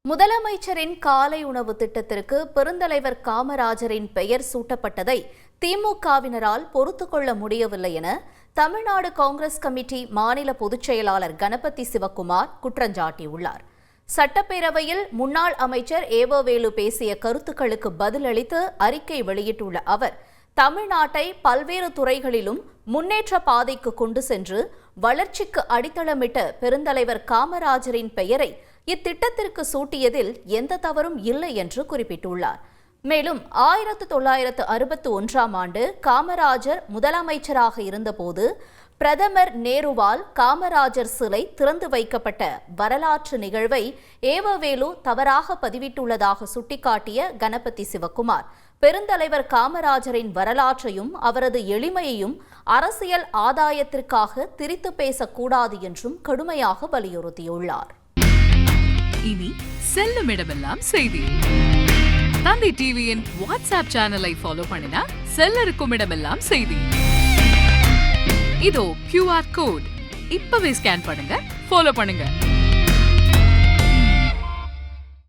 முதலமைச்சரின் காலை உணவு திட்டத்திற்கு பெருந்தலைவர் காமராஜரின் பெயர் சூட்டப்பட்டதை திமுகவினரால் பொறுத்துக்கொள்ள முடியவில்லை என தமிழ்நாடு காங்கிரஸ் கமிட்டி மாநில பொதுச் செயலாளர் கணபதி சிவக்குமார் குற்றஞ்சாட்டியுள்ளார். சட்டப்பேரவையில் முன்னாள் அமைச்சர் ஏவவேலு பேசிய கருத்துக்களுக்கு பதிலளித்து அறிக்கை வெளியிட்டுள்ள அவர், தமிழ்நாட்டை பல்வேறு துறைகளிலும் முன்னேற்ற பாதைக்கு கொண்டு சென்று வளர்ச்சிக்கு அடித்தளமிட்ட பெருந்தலைவர் காமராஜரின் பெயரை இத்திட்டத்திற்கு சூட்டியதில் எந்த தவறும் இல்லை என்று குறிப்பிட்டுள்ளார். மேலும் 1961ஆம் ஆண்டு காமராஜர் முதலமைச்சராக இருந்தபோது பிரதமர் நேருவால் காமராஜர் சிலை திறந்து வைக்கப்பட்ட வரலாற்று நிகழ்வை ஏவவேலு தவறாக பதிவிட்டுள்ளதாக சுட்டிக்காட்டிய கணபதி சிவக்குமார், பெருந்தலைவர் காமராஜரின் வரலாற்றையும் அவரது எளிமையையும் அரசியல் ஆதாயத்திற்காக திரித்து பேசக்கூடாது என்றும் கடுமையாக வலியுறுத்தியுள்ளார். இனி செல்லும் இடமெல்லாம் செய்தி. தந்தை டிவியின் வாட்ஸ்அப் சேனலை ஃபாலோ பண்ணினா செல்லருக்கும் இடமெல்லாம் செய்தி. இதோ QR கோட் இப்பவே ஸ்கேன் பண்ணுங்க, ஃபாலோ பண்ணுங்க.